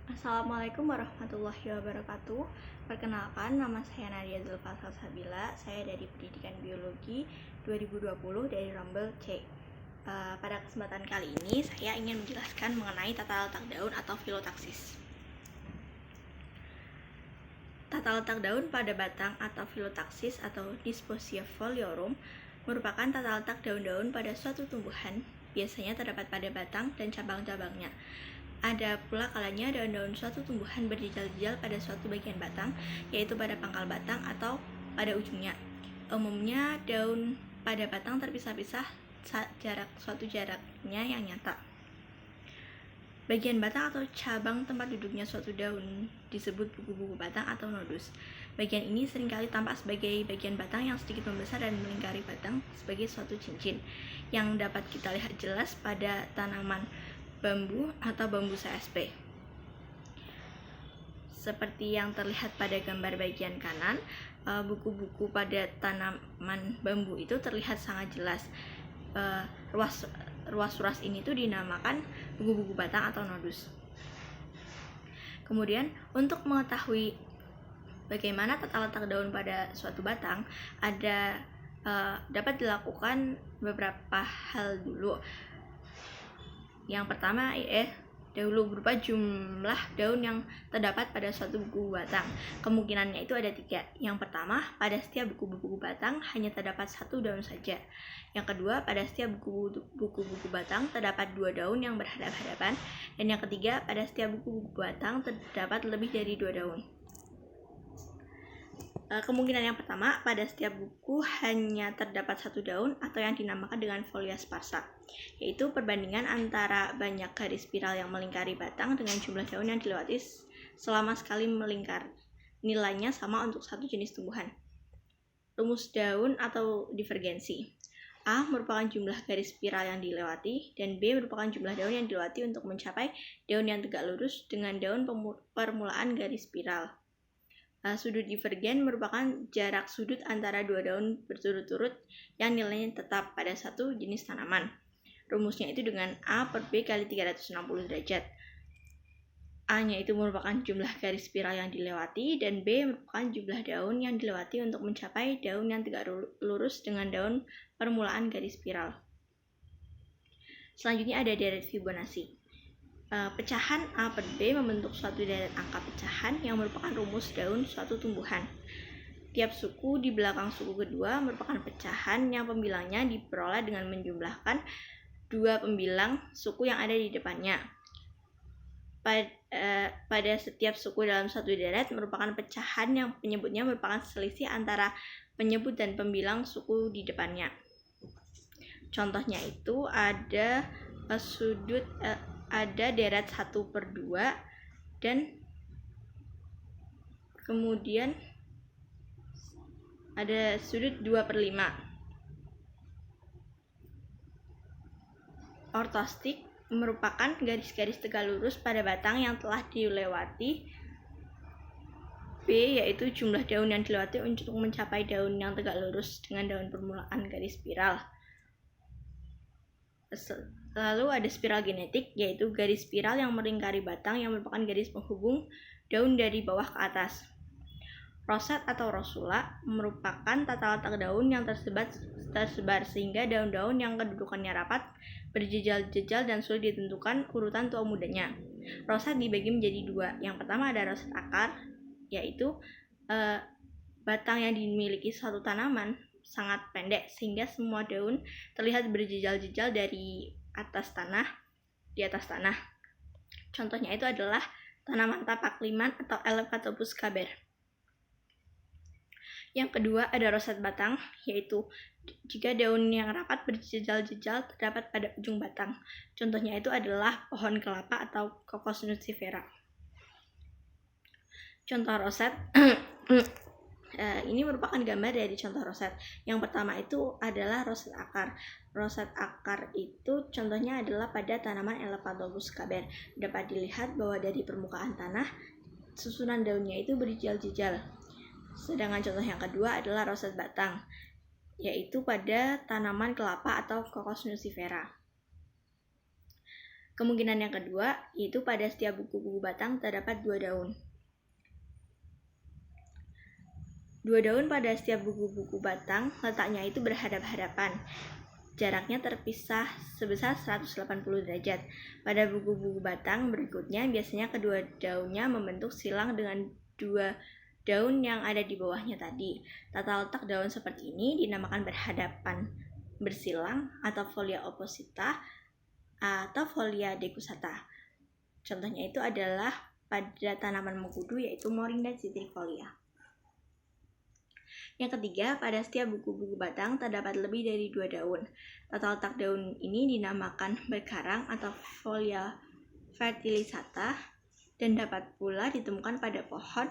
Assalamualaikum warahmatullahi wabarakatuh. Perkenalkan, nama saya Nadia Zulfa Salsabila. Saya dari Pendidikan Biologi 2020 dari Rombel C. Pada kesempatan kali ini, saya ingin menjelaskan mengenai tata letak daun atau filotaksis. Tata letak daun pada batang atau filotaksis atau Disposia foliorum merupakan tata letak daun-daun pada suatu tumbuhan. Biasanya terdapat pada batang dan cabang-cabangnya. Ada pula kalanya daun-daun suatu tumbuhan berjejal-jejal pada suatu bagian batang, yaitu pada pangkal batang atau pada ujungnya. Umumnya daun pada batang terpisah-pisah suatu jaraknya yang nyata. Bagian batang atau cabang tempat duduknya suatu daun disebut buku-buku batang atau nodus. Bagian ini seringkali tampak sebagai bagian batang yang sedikit membesar dan melingkari batang sebagai suatu cincin, yang dapat kita lihat jelas pada tanaman bambu atau bambu CSP. Seperti yang terlihat pada gambar bagian kanan, buku-buku pada tanaman bambu itu terlihat sangat jelas. Ruas-ruas ini tuh dinamakan buku-buku batang atau nodus. Kemudian untuk mengetahui bagaimana tata letak daun pada suatu batang, dapat dilakukan beberapa hal dulu. Yang pertama dahulu berupa jumlah daun yang terdapat pada suatu buku batang. Kemungkinannya itu ada 3. Yang pertama, pada setiap buku-buku batang hanya terdapat 1 daun saja. Yang kedua, pada setiap buku-buku batang terdapat 2 daun yang berhadapan-hadapan. Dan yang ketiga, pada setiap buku-buku batang terdapat lebih dari 2 daun. Kemungkinan yang pertama, pada setiap buku hanya terdapat 1 daun atau yang dinamakan dengan folia sparsa, yaitu perbandingan antara banyak garis spiral yang melingkari batang dengan jumlah daun yang dilewati selama sekali melingkar. Nilainya sama untuk satu jenis tumbuhan. Rumus daun atau divergensi. A merupakan jumlah garis spiral yang dilewati, dan B merupakan jumlah daun yang dilewati untuk mencapai daun yang tegak lurus dengan daun permulaan garis spiral. Sudut divergen merupakan jarak sudut antara 2 daun berturut-turut yang nilainya tetap pada satu jenis tanaman. Rumusnya itu dengan A per B kali 360 derajat. A-nya itu merupakan jumlah garis spiral yang dilewati, dan B merupakan jumlah daun yang dilewati untuk mencapai daun yang tegak lurus dengan daun permulaan garis spiral. Selanjutnya ada deret Fibonacci. Pecahan A per B membentuk suatu deret angka pecahan yang merupakan rumus daun suatu tumbuhan. Tiap suku di belakang suku kedua merupakan pecahan yang pembilangnya diperoleh dengan menjumlahkan 2 pembilang suku yang ada di depannya. Pada setiap suku dalam satu deret merupakan pecahan yang penyebutnya merupakan selisih antara penyebut dan pembilang suku di depannya. Contohnya itu ada deret 1 per 2 dan kemudian ada sudut 2 per 5. Ortostik merupakan garis-garis tegak lurus pada batang yang telah dilewati. B yaitu jumlah daun yang dilewati untuk mencapai daun yang tegak lurus dengan daun permulaan garis spiral. Lalu ada spiral genetik, yaitu garis spiral yang melingkari batang yang merupakan garis penghubung daun dari bawah ke atas. Roset atau rosula merupakan tata letak daun yang tersebar sehingga daun-daun yang kedudukannya rapat, berjejal-jejal dan sulit ditentukan urutan tua mudanya. Roset dibagi menjadi 2. Yang pertama ada roset akar, yaitu batang yang dimiliki suatu tanaman sangat pendek sehingga semua daun terlihat berjejal-jejal di atas tanah. Contohnya itu adalah tanaman tapak liman atau Elephantopus caber. Yang kedua ada roset batang, yaitu jika daun yang rapat berjejal-jejal terdapat pada ujung batang. Contohnya itu adalah pohon kelapa atau Cocos nucifera. Contoh roset ini merupakan gambar dari contoh roset. Yang pertama itu adalah roset akar. Roset akar itu contohnya adalah pada tanaman Elephantopus caber. Dapat dilihat bahwa dari permukaan tanah susunan daunnya itu berjejal-jejal. Sedangkan contoh yang kedua adalah roset batang, yaitu pada tanaman kelapa atau Cocos nucifera. Kemungkinan yang kedua yaitu pada setiap buku-buku batang terdapat 2 daun. 2 daun pada setiap buku-buku batang letaknya itu berhadap-hadapan. Jaraknya terpisah sebesar 180 derajat. Pada buku-buku batang berikutnya biasanya kedua daunnya membentuk silang dengan 2 daun yang ada di bawahnya tadi. Tata letak daun seperti ini dinamakan berhadapan bersilang atau folia opposita atau folia decussata. Contohnya itu adalah pada tanaman mengkudu yaitu Moringa citrifolia. Yang ketiga, pada setiap buku-buku batang terdapat lebih dari 2 daun. Tata letak daun ini dinamakan berkarang atau folia fertilisata dan dapat pula ditemukan pada pohon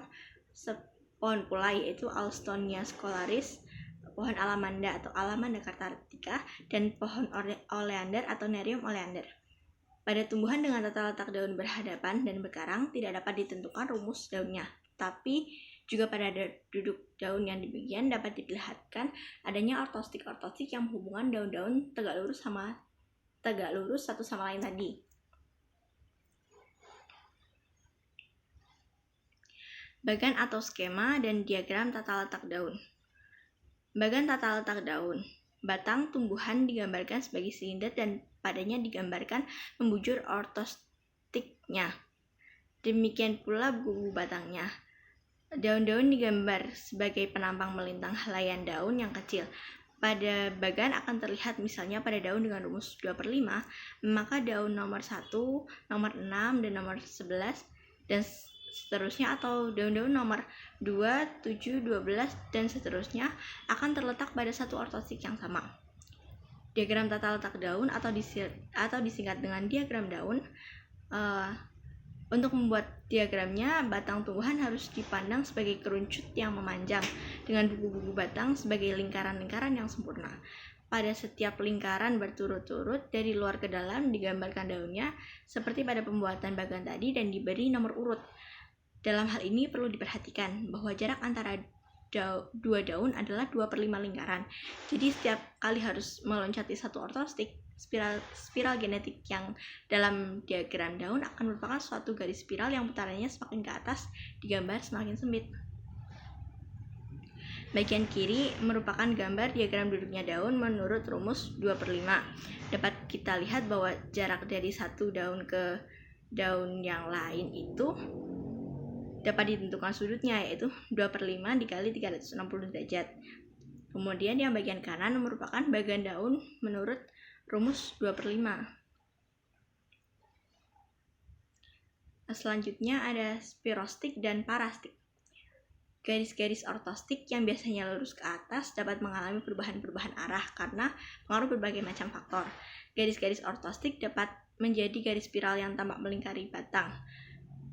pula yaitu Alstonia scolaris, pohon alamanda atau Alamanda cartatica, dan pohon oleander atau Nerium oleander. Pada tumbuhan dengan tata letak daun berhadapan dan berkarang tidak dapat ditentukan rumus daunnya, tapi juga pada duduk daun yang demikian dapat diperlihatkan adanya ortostik yang menghubungkan daun-daun tegak lurus satu sama lain tadi. Bagan atau skema dan diagram tata letak daun. Bagan tata letak daun. Batang tumbuhan digambarkan sebagai silinder dan padanya digambarkan membujur ortostiknya. Demikian pula buku batangnya. Daun-daun digambar sebagai penampang melintang helaian daun yang kecil. Pada bagan akan terlihat misalnya pada daun dengan rumus 2/5, maka daun nomor 1, nomor 6, dan nomor 11, dan seterusnya, atau daun-daun nomor 2, 7, 12, dan seterusnya akan terletak pada satu ortostik yang sama. Diagram tata letak daun atau disingkat dengan diagram daun. Untuk membuat diagramnya, batang tumbuhan harus dipandang sebagai kerucut yang memanjang dengan buku-buku batang sebagai lingkaran-lingkaran yang sempurna. Pada setiap lingkaran berturut-turut dari luar ke dalam digambarkan daunnya seperti pada pembuatan bagan tadi dan diberi nomor urut. Dalam hal ini perlu diperhatikan bahwa jarak antara 2 daun adalah 2/5 lingkaran. Jadi setiap kali harus meloncati satu ortostik, spiral genetik yang dalam diagram daun akan merupakan suatu garis spiral yang putarannya semakin ke atas digambar semakin sempit. Bagian kiri merupakan gambar diagram duduknya daun menurut rumus 2/5. Dapat kita lihat bahwa jarak dari satu daun ke daun yang lain itu dapat ditentukan sudutnya, yaitu 2/5 dikali 360 derajat. Kemudian yang bagian kanan merupakan bagian daun menurut rumus 2/5. Selanjutnya ada spirostik dan parastik. Garis-garis ortostik yang biasanya lurus ke atas dapat mengalami perubahan-perubahan arah karena pengaruh berbagai macam faktor. Garis-garis ortostik dapat menjadi garis spiral yang tampak melingkari batang.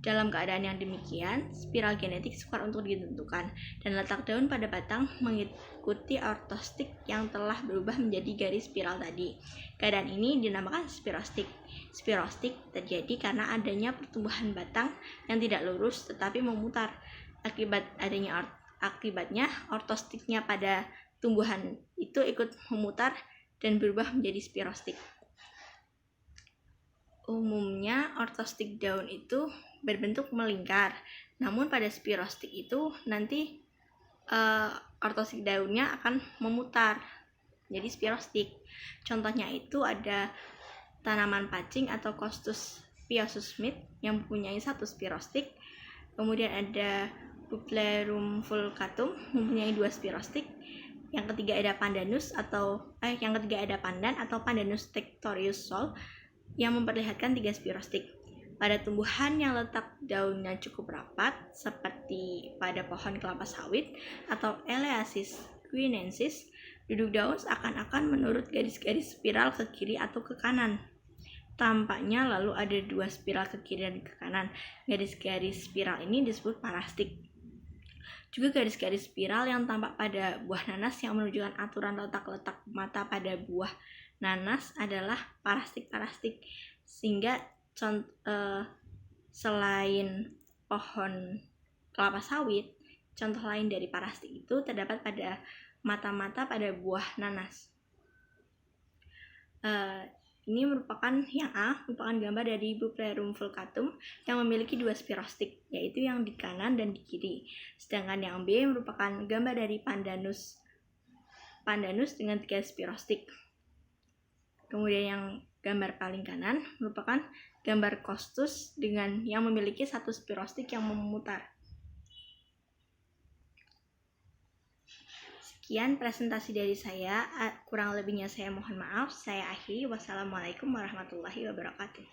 Dalam keadaan yang demikian, spiral genetik sukar untuk ditentukan, dan letak daun pada batang mengikuti ortostik yang telah berubah menjadi garis spiral tadi. Keadaan ini dinamakan spirostik. Spirostik terjadi karena adanya pertumbuhan batang yang tidak lurus tetapi memutar. Akibatnya ortostiknya pada tumbuhan itu ikut memutar dan berubah menjadi spirostik. Umumnya ortostik daun itu berbentuk melingkar, namun pada spirostik itu nanti ortostik daunnya akan memutar jadi spirostik. Contohnya itu ada tanaman pacing atau Costus piosus Smith yang mempunyai satu spirostik. Kemudian ada Bublerum fulcatum mempunyai 2 spirostik. Yang ketiga ada pandan atau Pandanus tectorius Sol yang memperlihatkan 3 spirostik. Pada tumbuhan yang letak daunnya cukup rapat seperti pada pohon kelapa sawit atau Eleasis guinensis, duduk daun seakan-akan menurut garis-garis spiral ke kiri atau ke kanan. Tampaknya lalu ada 2 spiral ke kiri dan ke kanan. Garis-garis spiral ini disebut parastik. Juga garis-garis spiral yang tampak pada buah nanas yang menunjukkan aturan letak-letak mata pada buah nanas adalah parastik-parastik. Sehingga selain pohon kelapa sawit, contoh lain dari parastik itu terdapat pada mata-mata pada buah nanas. Ini merupakan yang A, merupakan gambar dari Bupleurum fulcatum yang memiliki 2 spirostik, yaitu yang di kanan dan di kiri. Sedangkan yang B merupakan gambar dari Pandanus dengan 3 spirostik. Kemudian yang gambar paling kanan merupakan gambar Costus dengan yang memiliki 1 spirostik yang memutar. Sekian presentasi dari saya, kurang lebihnya saya mohon maaf. Saya akhiri. Wassalamualaikum warahmatullahi wabarakatuh.